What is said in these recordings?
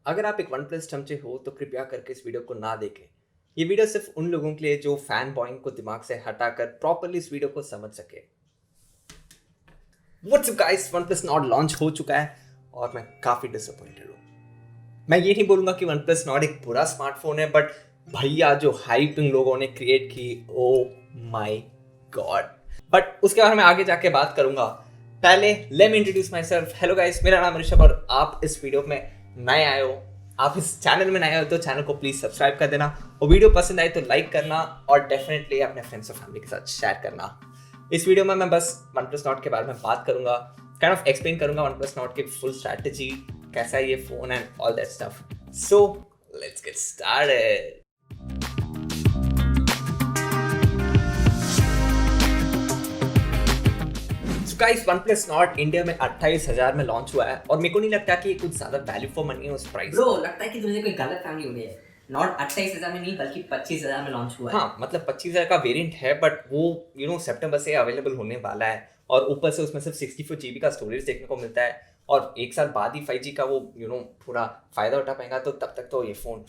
अगर आप एक वन प्लस चमचे हो तो कृपया करके इस वीडियो को ना देखें। ये वीडियो सिर्फ उन लोगों के लिए जो फैन बॉइंग को दिमाग से हटाकर प्रॉपरली इस वीडियो को समझ सके। What's up guys, one plus not launch हो चुका है और मैं काफी डिसअपॉइंटेड हूँ। मैं ये नहीं बोलूंगा कि वन प्लस नॉट एक बुरा स्मार्टफोन है, बट भैया जो हाइप इन लोगों ने क्रिएट की, ओ माय गॉड। बट उसके बारे में आगे जाके बात करूंगा। पहले let me introduce my self. Hello guys, मेरा नाम ऋषभ और आप इस वीडियो में नए आए हो, आप इस चैनल में नए हो तो चैनल को प्लीज सब्सक्राइब कर देना और वीडियो पसंद आए तो लाइक करना और डेफिनेटली अपने फ्रेंड्स और फैमिली के साथ शेयर करना। इस वीडियो में मैं बस वन प्लस नॉट के बारे में बात करूंगा, काइंड ऑफ एक्सप्लेन करूंगा वन प्लस नॉट की फुल स्ट्रैटेजी, कैसा है ये phone and all that stuff. So let's get started. Guys, OnePlus Nord India में 28,000 में लॉन्च हुआ है और मेरे को नहीं लगता कि ये कुछ ज्यादा वैल्यू फॉर मनी है उस प्राइस। ब्रो, लगता है कि तुझे कोई गलत फैमिली हो गई है। नॉट 28,000 में नहीं बल्कि 25,000 में लॉन्च हुआ है। हाँ, मतलब 25,000 का वेरिएंट है, बट वो सितंबर से अवेलेबल होने वाला है और ऊपर से उसमें सिर्फ 64 GB का स्टोरेज देखने को मिलता है और एक साल बाद ही 5G का वो पूरा फायदा उठा पाएगा, तो तब तक तो ये फोन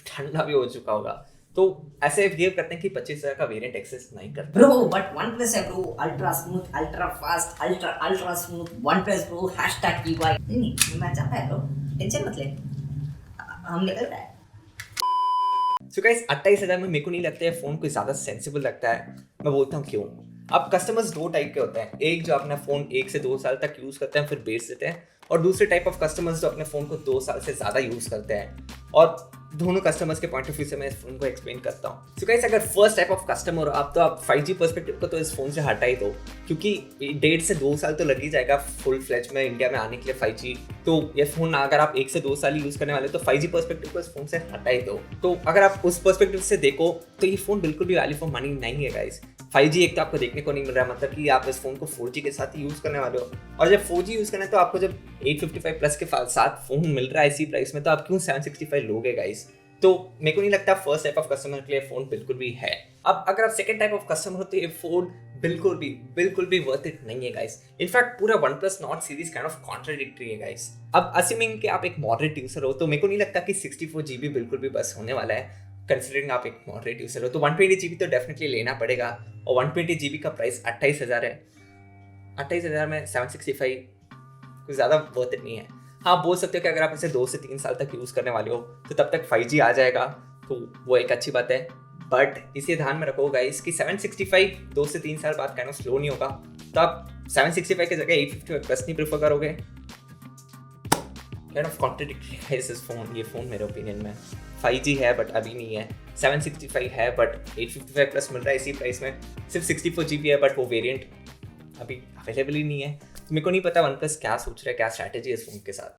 ठंडा भी हो चुका होगा। तो ऐसे बिहेव करते हैं कि 25,000 का वेरिएंट एक्सेस नहीं करता। ब्रो, बट OnePlus है bro, ultra smooth, ultra fast, ultra smooth OnePlus bro, #EY। नहीं मैं चाहता है ब्रो, टेंशन मत ले, हम निकल रहा है। सो गाइस, 28,000 में मेरे को नहीं लगता है फोन कोई ज्यादा सेंसिबल लगता है। मैं बोलता हूँ क्यों। अब कस्टमर्स दो टाइप के होते हैं, एक जो अपना फोन 1 से 2 साल तक यूज करते हैं फिर बेच देते हैं, और दूसरे टाइप ऑफ कस्टमर्स जो अपने फोन को 2 साल से ज्यादा यूज करते हैं। और दोनों कस्टमर्स के पॉइंट ऑफ व्यू से मैं इस फोन को एक्सप्लेन करता हूँ। सो गाइस, अगर फर्स्ट टाइप ऑफ कस्टमर हो आप, तो आप 5G पर्सपेक्टिव को तो इस फोन से हटा ही दो, क्योंकि 1.5 से 2 साल तो लग ही जाएगा फुल फ्लेज में इंडिया में आने के लिए 5G। तो ये फोन अगर आप 1 से 2 साल यूज करने वाले तो 5G पर्सपेक्टिव को इस फोन से हटा ही दो। तो अगर आप उस पर्सपेक्टिव से देखो तो ये फोन बिल्कुल भी वैल्यू फॉर मनी नहीं है गाइस। 5G एक तो आपको देखने को नहीं मिल रहा है, मतलब कि आप इस फोन को 4G के साथ ही यूज करने वाले हो, और जब 4G यूज करना है तो आपको जब 855 प्लस के साथ फोन मिल रहा है इसी प्राइस में, तो आप क्यों 765 लोगे गाइस। तो मेरे को नहीं लगता फर्स्ट टाइप ऑफ कस्टमर के लिए फोन बिल्कुल भी है। अब अगर आप सेकंड टाइप ऑफ कस्टमर हो तो ये फोन बिल्कुल भी वर्थ इट नहीं है गाइस। इनफैक्ट पूरा OnePlus Nord series kind of contradictory है गाइस। अब असिमिंग कि आप एक मॉडरेट यूजर हो तो मेरे को नहीं लगता कि 64 GB बिल्कुल भी बस होने वाला है। कंसिडरिंग आप एक मॉडरेट यूजर हो तो 120 GB तो डेफिनेटली लेना पड़ेगा, और 120 GB का प्राइस 28,000 है। 28,000 में 765 कुछ ज़्यादा वर्थ इट नहीं है। हाँ, बोल सकते हो कि अगर आप इसे 2 से 3 साल तक यूज़ करने वाले हो तो तब तक 5G आ जाएगा, तो वो एक अच्छी बात है। बट इसे ध्यान में रखो गाइस कि 765 2 से 3 साल बाद काइंड ऑफ स्लो नहीं होगा, तो आप 765 की जगह 855 प्लस नहीं प्रेफर करोगे। काइंड ऑफ कॉन्ट्रडिक्टरी है इस फोन, ये फ़ोन मेरे ओपिनियन में। 5G है बट अभी नहीं है, 765 है बट 855 प्लस मिल रहा है इसी प्राइस में। सिर्फ 64 GB है बट वो वेरिएंट अभी अवेलेबल ही नहीं है। मेरे को नहीं पता OnePlus क्या सोच रहा है, क्या स्ट्रैटेजी है इस फोन के साथ।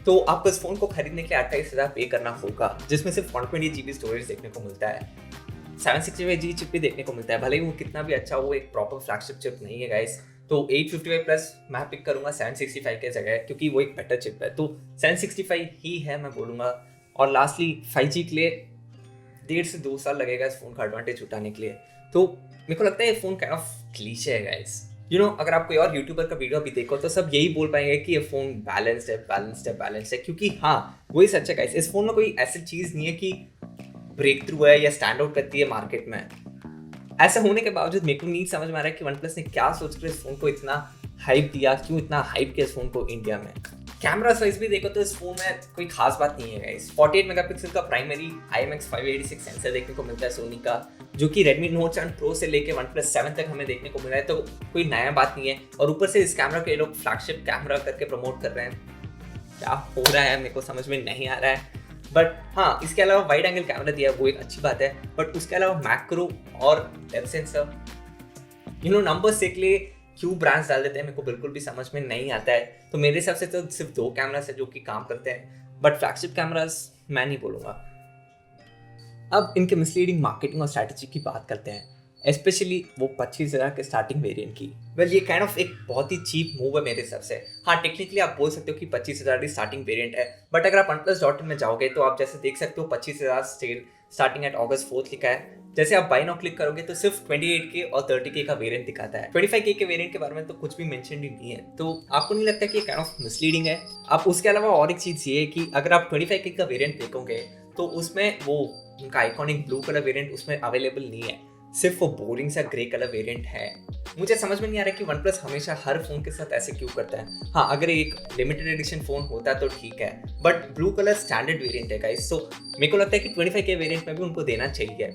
तो आपको इस फोन को खरीदने के लिए 28,000 पे करना होगा, जिसमें सिर्फ 120 GB स्टोरेज देखने को मिलता है, 765G चिप भी देखने को मिलता है। भले ही वो कितना भी अच्छा हो, एक प्रॉपर फ्लैगशिप चिप नहीं है गाइस। तो 855 प्लस मैं पिक करूंगा 765 के जगह, क्योंकि वो एक बेटर चिप है, तो 765 ही है मैं बोलूंगा। और लास्टली 5G के लिए 1.5 से 2 साल लगेगा इस फोन का एडवांटेज उठाने के लिए। तो मेरे को लगता है ये फोन काइंड ऑफ क्लीशे है गाइस। अगर आप कोई और यूट्यूबर का वीडियो भी देखो तो सब यही बोल पाएंगे कि ये फोन बैलेंस्ड है, क्योंकि हाँ वही सच है गाइस। इस फोन में कोई ऐसी चीज नहीं है कि ब्रेक थ्रू है या स्टैंड आउट करती है मार्केट में। ऐसा होने के बावजूद मेरे को नहीं समझ में आ रहा है कि OnePlus ने क्या सोचकर इस फोन को इतना हाइप दिया, क्यों इतना हाइप किया इस फोन को इंडिया में। कैमरा साइज भी देखो तो इस फोन में कोई खास बात नहीं है गाइस। 48 मेगापिक्सल का प्राइमरी IMX586 सेंसर देखने को मिलता है सोनी का, जो कि Redmi Note 7 Pro से लेके OnePlus 7 तक हमें देखने को मिला है, तो कोई नया बात नहीं है। और ऊपर से इस कैमरा के लोग फ्लैगशिप कैमरा करके प्रमोट कर रहे हैं। क्या हो रहा है मेरे को समझ में नहीं आ रहा है। बट हाँ, इसके अलावा वाइड एंगल कैमरा दिया है, वो एक अच्छी बात है। बट उसके अलावा मैक्रो और डेप्थ सेंसर नंबर्स देख ले, क्यों ब्रांड्स डाल देते हैं मेरे को बिल्कुल भी समझ में नहीं आता है। तो मेरे हिसाब से तो सिर्फ 2 कैमरास है जो कि काम करते हैं, बट फ्लैगशिप कैमरास मैं नहीं बोलूँगा। अब इनके मिसलीडिंग मार्केटिंग और स्ट्रैटेजी की बात करते हैं, स्पेशली वो 25,000 के स्टार्टिंग वेरिएंट की। ये काइंड ऑफ एक बहुत ही चीप मूव है मेरे हिसाब से। हाँ, टेक्निकली आप बोल सकते हो कि 25,000 की स्टार्टिंग वेरिएंट है, बट अगर आप OnePlus.in में जाओगे तो आप जैसे देख सकते हो 25,000 सेल स्टार्टिंग एट August 4 लिखा है। जैसे आप बाय नाउ क्लिक करोगे तो सिर्फ 28K और 30K का वेरिएंट दिखाता है। 25K के वेरिएंट के बारे में तो कुछ भी मेंशन ही नहीं है। तो आपको नहीं लगता कि ये काइंड ऑफ मिसलीडिंग है? अब उसके अलावा और एक चीज़ ये है कि अगर आप 25K का वेरिएंट देखोगे तो उसमें वो उनका आइकॉनिक ब्लू कलर वेरिएंट उसमें अवेलेबल नहीं है, सिर्फ वो बोरिंग सा ग्रे कलर वेरिएंट है। मुझे समझ में नहीं आ रहा कि OnePlus हमेशा हर फोन के साथ ऐसे क्यों करता है। हाँ, अगर एक लिमिटेड एडिशन फोन होता तो ठीक है, but blue colour standard variant है गाइस, सो मेरे को लगता है कि 25K वेरिएंट में भी उनको देना चाहिए।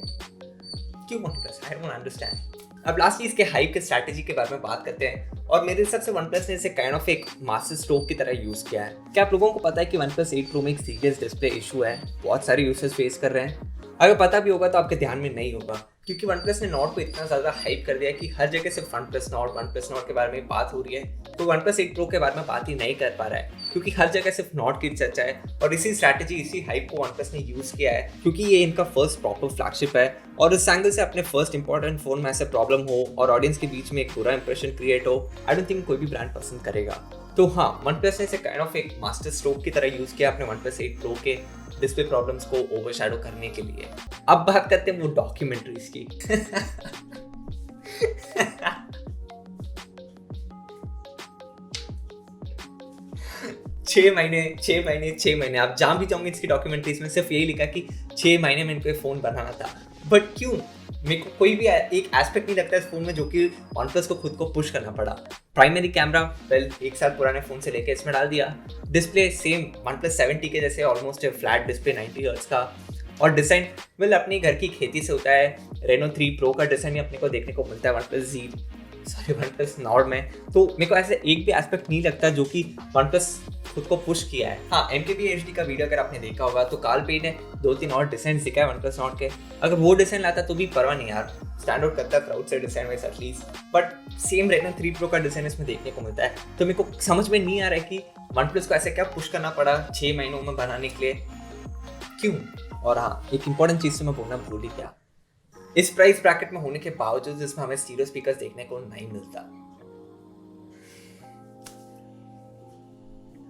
क्यों OnePlus? I don't understand. अब लास्टली इसके हाइप के स्ट्रैटेजी के बारे में बात करते हैं, और मेरे हिसाब से OnePlus ने इसे काइंड ऑफ एक मास्टर स्ट्रोक की तरह यूज किया है। क्या आप लोगों को पता है कि OnePlus 8 Pro में एक सीरियस डिस्प्ले इशू है, बहुत सारे यूजर्स फेस कर रहे हैं? अगर पता भी होगा तो आपके ध्यान में नहीं होगा, क्योंकि OnePlus ने नॉट को इतना ज़्यादा हाइप कर दिया कि हर जगह सिर्फ OnePlus Nord के बारे में बात हो रही है। तो OnePlus 8 Pro के बारे में बात ही नहीं कर पा रहा है, क्योंकि हर जगह सिर्फ नॉट की चर्चा है। और इसी स्ट्रैटेजी, इसी हाइप को OnePlus ने यूज़ किया है, क्योंकि ये इनका फर्स्ट प्रॉपर फ्लैगशिप है, और इस एंगल से अपने फर्स्ट इंपॉर्टेंट फोन में ऐसे प्रॉब्लम हो और ऑडियंस के बीच में एक बुरा इंप्रेशन क्रिएट हो, आई डोंट थिंक कोई भी ब्रांड पसंद करेगा। तो हाँ, OnePlus ने इसे काइंड ऑफ एक मास्टर स्ट्रोक की तरह यूज़ किया अपने OnePlus 8 Pro के डिस्प्ले प्रॉब्लम्स को ओवरशैडो करने के लिए। अब बात करते हैं वो डॉक्यूमेंट्रीज की। 6 महीने आप जहाँ भी जाओगे इसकी डॉक्यूमेंट्रीज में सिर्फ यही लिखा कि 6 महीने में इनको फोन बनाना था। बट क्यों? मेरे को कोई भी एक एस्पेक्ट नहीं लगता इस फोन में जो कि OnePlus को खुद को पुश करना पड़ा। प्राइमरी कैमरा वेल 1 साल पुराने फोन से लेके इसमें डाल दिया। डिस्प्ले सेम OnePlus 7T के जैसे ऑलमोस्ट फ्लैट डिस्प्ले 90 हर्ट्ज का। और डिज़ाइन वेल अपनी घर की खेती से होता है। Reno 3 Pro का डिज़ाइन ही अपने को देखने को मिलता है OnePlus Nord में। तो मेरे को ऐसे एक भी एस्पेक्ट नहीं लगता जो कि OnePlus खुद को पुश किया है। हाँ, MKBHD HD का वीडियो अगर आपने देखा होगा तो कार्ल पेज ने 2-3 और डिजाइन दिखाए OnePlus Nord के। अगर वो डिजाइन लाता तो भी परवाह नहीं यार, स्टैंड आउट करता क्राउड से design wise at least. But same Reno 3 Pro का डिजाइन इसमें देखने को मिलता है। तो मेरे को समझ में नहीं आ रहा है कि OnePlus को ऐसे क्या पुश करना पड़ा 6 महीनों में बनाने के लिए, क्यों? और हाँ, एक इंपॉर्टेंट चीज़ तो मैं बोलना भूल ही गया, इस प्राइस ब्रैकेट में होने के बावजूद इसमें हमें स्टीरियो स्पीकर्स देखने को नहीं मिलता।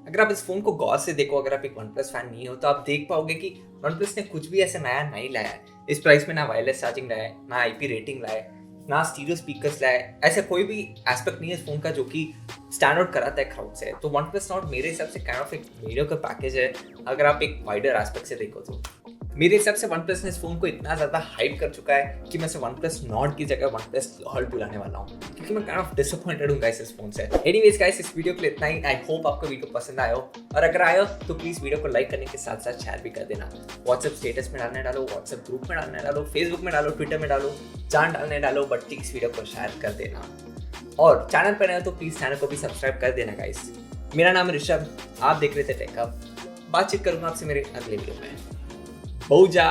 अगर आप इस फोन को गौर से देखो, अगर आप एक OnePlus फैन नहीं हो तो आप देख पाओगे कि OnePlus ने कुछ भी ऐसा नया नहीं लाया है। इस प्राइस में ना वायरलेस चार्जिंग लाया है, ना IP रेटिंग लाया है, ना स्टीरियो स्पीकर्स लाया है। ऐसा कोई भी एस्पेक्ट नहीं है इस फोन का जो कि स्टैंड आउट कराता है क्राउड से। तो OnePlus Nord मेरे हिसाब से काइंड ऑफ एक मीडियोकर पैकेज है अगर आप एक वाइडर एस्पेक्ट से देखो तो। मेरे हिसाब से OnePlus ने इस फोन को इतना ज़्यादा हाइप कर चुका है कि मैं इसे OnePlus Nord की जगह OnePlus Nord बुलाने वाला हूँ, क्योंकि मैं काइंड ऑफ डिसअपॉइंटेड हूँ गाइस इस फोन से। एनीवेज गाइस, इस वीडियो के लिए इतना ही। आई होप आपको वीडियो पसंद आया हो, और अगर आया तो प्लीज़ वीडियो को लाइक करने के साथ साथ शेयर भी कर देना। व्हाट्सएप स्टेटस में डालने डालो, व्हाट्सएप ग्रुप में डालने डालो, फेसबुक में डालो, ट्विटर में डालो, जहाँ डालने डालो, बट प्लीज़ वीडियो को शेयर कर देना। और चैनल पर नए हो तो प्लीज़ चैनल को भी सब्सक्राइब कर देना गाइस। मेरा नाम है ऋषभ, आप देख रहे थे टेक हब। बातचीत करूँगा आपसे मेरे अगले वीडियो में। बहुजा।